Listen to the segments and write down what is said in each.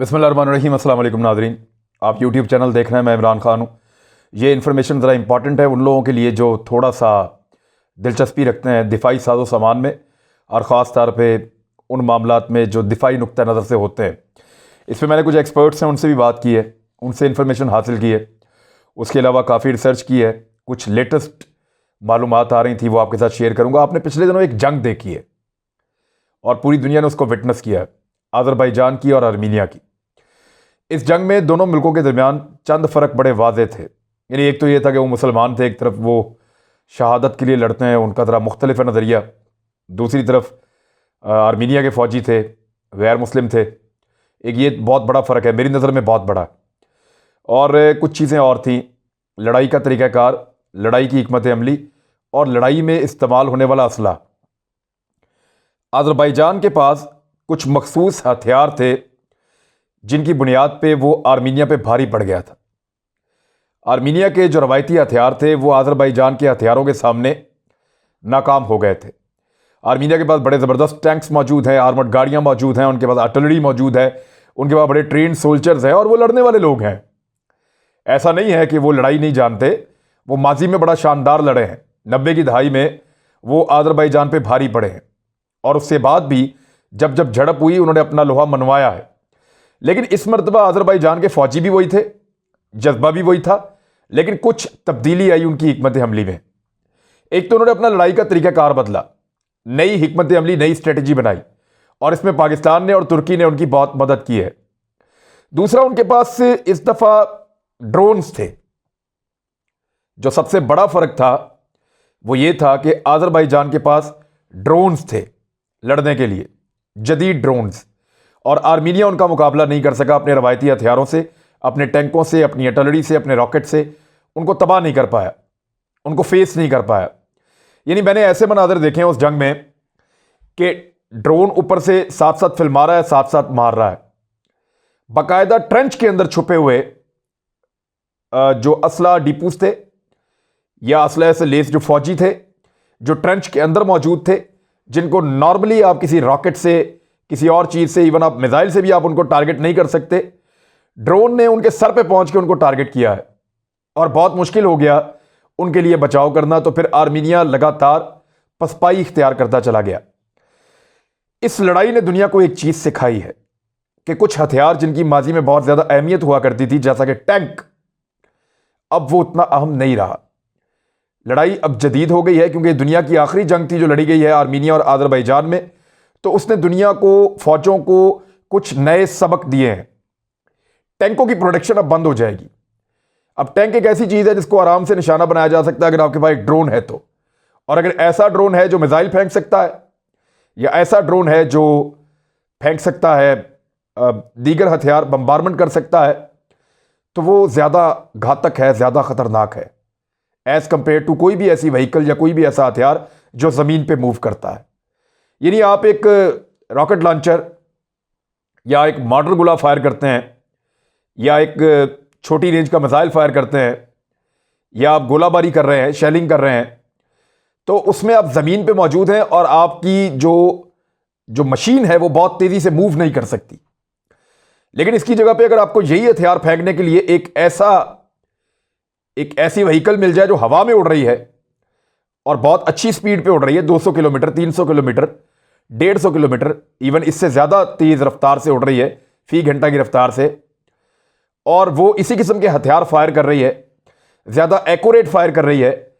बिस्मिल्लाहिर्रहमानिर्रहीम। अस्सलाम वालेकुम नाज़रीन, आप यूट्यूब चैनल देख रहे हैं। मैं इमरान खान हूँ। ये इन्फॉर्मेशन ज़रा इंपॉर्टेंट है उन लोगों के लिए जो थोड़ा सा दिलचस्पी रखते हैं दिफाई साजो सामान में, और ख़ास तौर पे उन मामलात में जो दिफाई नुक्ता नज़र से होते हैं। इस पर मैंने कुछ एक्सपर्ट्स हैं, उनसे भी बात की है, उनसे इन्फॉर्मेशन हासिल की है। उसके अलावा काफ़ी रिसर्च की है, कुछ लेटेस्ट मालूमात आ रही थी, वो आपके साथ शेयर करूँगा। आपने पिछले दिनों एक जंग देखी है और पूरी दुनिया ने उसको विटनेस किया है, अज़रबैजान की और आर्मीनिया की। इस जंग में दोनों मुल्कों के दरमियान चंद फ़र्क बड़े वाज़े थे। यानी एक तो ये था कि वो मुसलमान थे, एक तरफ वो शहादत के लिए लड़ते हैं, उनका ज़रा मुख्तलिफ नज़रिया। दूसरी तरफ आर्मीनिया के फ़ौजी थे, गैर मुस्लिम थे। एक ये बहुत बड़ा फ़र्क है, मेरी नज़र में बहुत बड़ा। और कुछ चीज़ें और थीं, लड़ाई का तरीक़ाकार, लड़ाई की हिकमत अमली और लड़ाई में इस्तेमाल होने वाला असला। अज़रबैजान के पास कुछ मखसूस हथियार थे जिनकी बुनियाद पे वो आर्मीनिया पे भारी पड़ गया था। आर्मीनिया के जो रवायती हथियार थे वो अज़रबैजान के हथियारों के सामने नाकाम हो गए थे। आर्मीनिया के पास बड़े ज़बरदस्त टैंक्स मौजूद हैं, आर्मर्ड गाड़ियाँ मौजूद हैं, उनके पास आर्टिलरी मौजूद है, उनके पास बड़े ट्रेन सोल्जर्स हैं और वो लड़ने वाले लोग हैं। ऐसा नहीं है कि वो लड़ाई नहीं जानते, वो माजी में बड़ा शानदार लड़े हैं। 90 की दहाई में वो अज़रबैजान पे भारी पड़े हैं और उसके बाद भी जब जब झड़प हुई उन्होंने अपना लोहा मनवाया है। लेकिन इस मरतबा अज़रबैजान के फ़ौजी भी वही थे, जज्बा भी वही था, लेकिन कुछ तब्दीली आई उनकी हिकमत अमली में। एक तो उन्होंने अपना लड़ाई का तरीक़ाकार बदला, नई हिकमत अमली, नई स्ट्रेटजी बनाई, और इसमें पाकिस्तान ने और तुर्की ने उनकी बहुत मदद की है। दूसरा, उनके पास इस दफ़ा ड्रोन्स थे। जो सबसे बड़ा फ़र्क था वो ये था कि अज़रबैजान के पास ड्रोन्स थे लड़ने के लिए, जदीद ड्रोन्स, और आर्मीनिया उनका मुकाबला नहीं कर सका अपने रवायती हथियारों से, अपने टैंकों से, अपनी आर्टिलरी से, अपने रॉकेट से। उनको तबाह नहीं कर पाया, उनको फेस नहीं कर पाया। यानी मैंने ऐसे मनाजर देखे हैं उस जंग में कि ड्रोन ऊपर से साथ साथ फिल्मा रहा है, साथ साथ मार रहा है। बाकायदा ट्रेंच के अंदर छुपे हुए जो असला डिपूस थे या असला से लेस जो फौजी थे, जो ट्रेंच के अंदर मौजूद थे, जिनको नॉर्मली आप किसी रॉकेट से, किसी और चीज़ से, इवन आप मिसाइल से भी आप उनको टारगेट नहीं कर सकते, ड्रोन ने उनके सर पे पहुंच के उनको टारगेट किया है और बहुत मुश्किल हो गया उनके लिए बचाव करना। तो फिर आर्मीनिया लगातार पसपाई इख्तियार करता चला गया। इस लड़ाई ने दुनिया को एक चीज़ सिखाई है कि कुछ हथियार जिनकी माजी में बहुत ज़्यादा अहमियत हुआ करती थी, जैसा कि टैंक, अब वो उतना अहम नहीं रहा। लड़ाई अब जदीद हो गई है क्योंकि दुनिया की आखिरी जंग थी जो लड़ी गई है आर्मीनिया और अज़रबैजान में। तो उसने दुनिया को, फौजों को कुछ नए सबक दिए हैं। टैंकों की प्रोडक्शन अब बंद हो जाएगी। अब टैंक एक ऐसी चीज़ है जिसको आराम से निशाना बनाया जा सकता है अगर आपके पास एक ड्रोन है तो। और अगर ऐसा ड्रोन है जो मिसाइल फेंक सकता है या ऐसा ड्रोन है जो फेंक सकता है दीगर हथियार, बम्बारमेंट कर सकता है, तो वो ज़्यादा घातक है, ज़्यादा ख़तरनाक है एज़ कंपेयर टू कोई भी ऐसी व्हीकल या कोई भी ऐसा हथियार जो ज़मीन पे मूव करता है। यानी आप एक रॉकेट लॉन्चर या एक मॉडर्न गोला फायर करते हैं या एक छोटी रेंज का मिसाइल फायर करते हैं या आप गोलाबारी कर रहे हैं, शेलिंग कर रहे हैं, तो उसमें आप ज़मीन पे मौजूद हैं और आपकी जो मशीन है वो बहुत तेज़ी से मूव नहीं कर सकती। लेकिन इसकी जगह पे अगर आपको यही हथियार फेंकने के लिए एक ऐसी व्हीकल मिल जाए जो हवा में उड़ रही है और बहुत अच्छी स्पीड पे उड़ रही है, 200 किलोमीटर, 300 किलोमीटर, 150 किलोमीटर, इवन इससे ज़्यादा तेज़ रफ्तार से उड़ रही है, फी घंटा की रफ्तार से, और वो इसी किस्म के हथियार फायर कर रही है, ज़्यादा एक्यूरेट फायर कर रही है,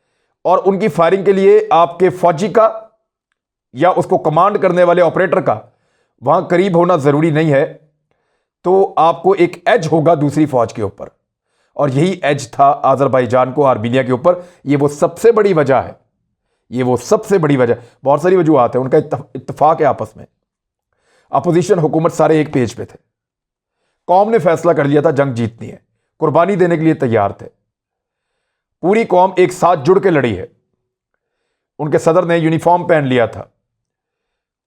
और उनकी फायरिंग के लिए आपके फौजी का या उसको कमांड करने वाले ऑपरेटर का वहाँ करीब होना ज़रूरी नहीं है, तो आपको एक एज होगा दूसरी फौज के ऊपर। और यही एज था अज़रबैजान को आर्मीनिया के ऊपर। ये वो सबसे बड़ी वजह है, ये वो सबसे बड़ी वजह। बहुत सारी वजूहात हैं, उनका इत्तफाक है आपस में। अपोजिशन, हुकूमत सारे एक पेज पे थे। कौम ने फैसला कर लिया था जंग जीतनी है, कुर्बानी देने के लिए तैयार थे। पूरी कौम एक साथ जुड़ के लड़ी है। उनके सदर ने यूनिफॉर्म पहन लिया था,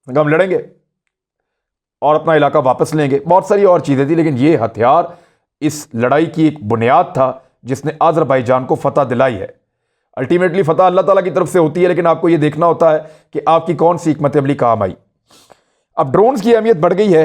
हम लड़ेंगे और अपना इलाका वापस लेंगे। बहुत सारी और चीज़ें थी, लेकिन ये हथियार इस लड़ाई की एक बुनियाद था जिसने अज़रबैजान को फतह दिलाई है। अल्टीमेटली फतह अल्लाह ताला की तरफ से होती है, लेकिन आपको ये देखना होता है कि आपकी कौन सी हिकमत अमली काम आई। अब ड्रोन्स की अहमियत बढ़ गई है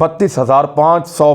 32,500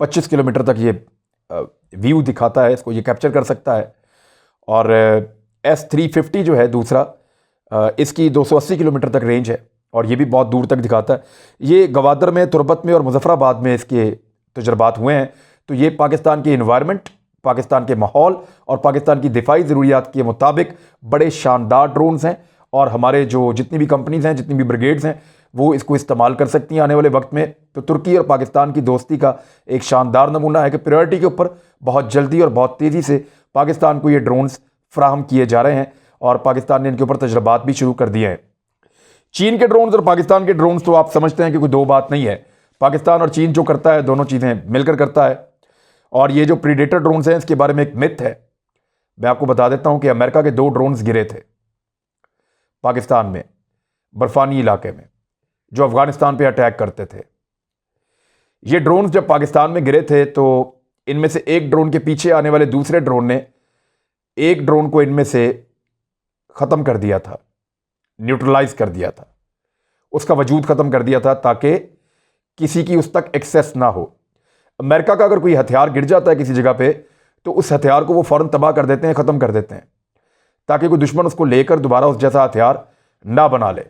25 किलोमीटर तक ये व्यू दिखाता है, इसको ये कैप्चर कर सकता है। और S350 जो है दूसरा, इसकी 280 किलोमीटर तक रेंज है और ये भी बहुत दूर तक दिखाता है। ये गवादर में, तुरबत में और मुजफ्फराबाद में इसके तजर्बात हुए हैं। तो ये पाकिस्तान के इन्वायरमेंट, पाकिस्तान के माहौल और पाकिस्तान की दिफाई ज़रूरियात के मुताबिक बड़े शानदार ड्रोन्स हैं और हमारे जो जितनी भी कंपनीज़ हैं, जितनी भी ब्रिगेड्स हैं, वो इसको इस्तेमाल कर सकती हैं आने वाले वक्त में। तो तुर्की और पाकिस्तान की दोस्ती का एक शानदार नमूना है कि प्रायोरिटी के ऊपर बहुत जल्दी और बहुत तेज़ी से पाकिस्तान को ये ड्रोन्स फ्राहम किए जा रहे हैं और पाकिस्तान ने इनके ऊपर तजर्बात भी शुरू कर दिए हैं। चीन के ड्रोन्स और पाकिस्तान के ड्रोन्स तो आप समझते हैं कि कोई दो बात नहीं है। पाकिस्तान और चीन जो करता है, दोनों चीज़ें मिलकर करता है। और ये जो प्रीडेटर ड्रोन्स हैं, इसके बारे में एक मिथ है, मैं आपको बता देता हूं कि अमेरिका के 2 ड्रोन्स गिरे थे पाकिस्तान में, बर्फानी इलाके में, जो अफगानिस्तान पे अटैक करते थे। ये ड्रोन्स जब पाकिस्तान में गिरे थे तो इनमें से एक ड्रोन के पीछे आने वाले दूसरे ड्रोन ने एक ड्रोन को इनमें से ख़त्म कर दिया था, न्यूट्रलाइज कर दिया था, उसका वजूद ख़त्म कर दिया था ताकि किसी की उस तक एक्सेस ना हो। अमेरिका का अगर कोई हथियार गिर जाता है किसी जगह पे तो उस हथियार को वो फ़ौरन तबाह कर देते हैं, ख़त्म कर देते हैं, ताकि कोई दुश्मन उसको लेकर दोबारा उस जैसा हथियार ना बना ले।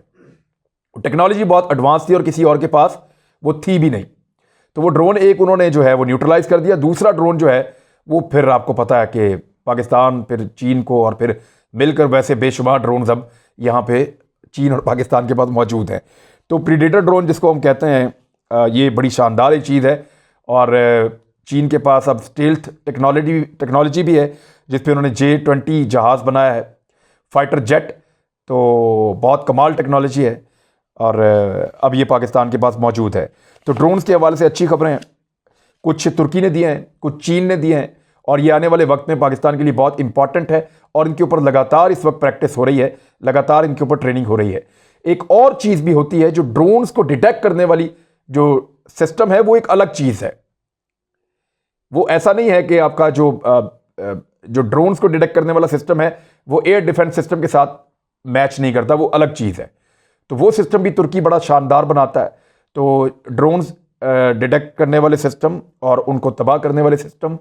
टेक्नोलॉजी बहुत एडवांस थी और किसी और के पास वो थी भी नहीं। तो वो ड्रोन एक उन्होंने जो है वो न्यूट्रलाइज कर दिया। दूसरा ड्रोन जो है वो फिर आपको पता है कि पाकिस्तान, फिर चीन को, और फिर मिलकर वैसे बेशुमार ड्रोन अब यहाँ पे चीन और पाकिस्तान के पास मौजूद हैं। तो प्रीडेटर ड्रोन जिसको हम कहते हैं, ये बड़ी शानदार एक चीज़ है। और चीन के पास अब स्टेल्थ टेक्नोलॉजी भी है, जिस पे उन्होंने J-20 जहाज़ बनाया है, फाइटर जेट। तो बहुत कमाल टेक्नोलॉजी है और अब ये पाकिस्तान के पास मौजूद है। तो ड्रोन्स के हवाले से अच्छी खबरें हैं, कुछ तुर्की ने दिए हैं, कुछ चीन ने दिए हैं, और ये आने वाले वक्त में पाकिस्तान के लिए बहुत इंपॉर्टेंट है और इनके ऊपर लगातार इस वक्त प्रैक्टिस हो रही है, लगातार इनके ऊपर ट्रेनिंग हो रही है। एक और चीज़ भी होती है, जो ड्रोन्स को डिटेक्ट करने वाली जो सिस्टम है वो एक अलग चीज़ है। वो ऐसा नहीं है कि आपका जो ड्रोन्स को डिटेक्ट करने वाला सिस्टम है वो एयर डिफेंस सिस्टम के साथ मैच नहीं करता, वो अलग चीज़ है। तो वो सिस्टम भी तुर्की बड़ा शानदार बनाता है। तो ड्रोन्स डिटेक्ट करने वाले सिस्टम और उनको तबाह करने वाले सिस्टम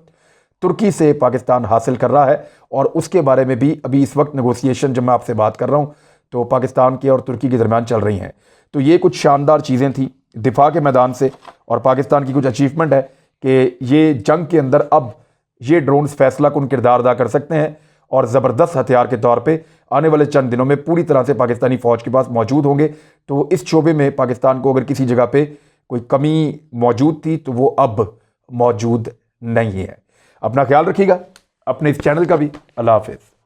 तुर्की से पाकिस्तान हासिल कर रहा है, और उसके बारे में भी अभी इस वक्त नेगोशिएशन जब मैं आपसे बात कर रहा हूँ तो पाकिस्तान के और तुर्की के दरमियान चल रही हैं। तो ये कुछ शानदार चीज़ें थी दिफा के मैदान से, और पाकिस्तान की कुछ अचीवमेंट है कि ये जंग के अंदर अब ये ड्रोन्स फैसला कुन किरदार अदा कर सकते हैं और ज़बरदस्त हथियार के तौर पे आने वाले चंद दिनों में पूरी तरह से पाकिस्तानी फ़ौज के पास मौजूद होंगे। तो इस शोबे में पाकिस्तान को अगर किसी जगह पे कोई कमी मौजूद थी तो वो अब मौजूद नहीं है। अपना ख्याल रखिएगा, अपने इस चैनल का भी। अल्लाह हाफ़िज़।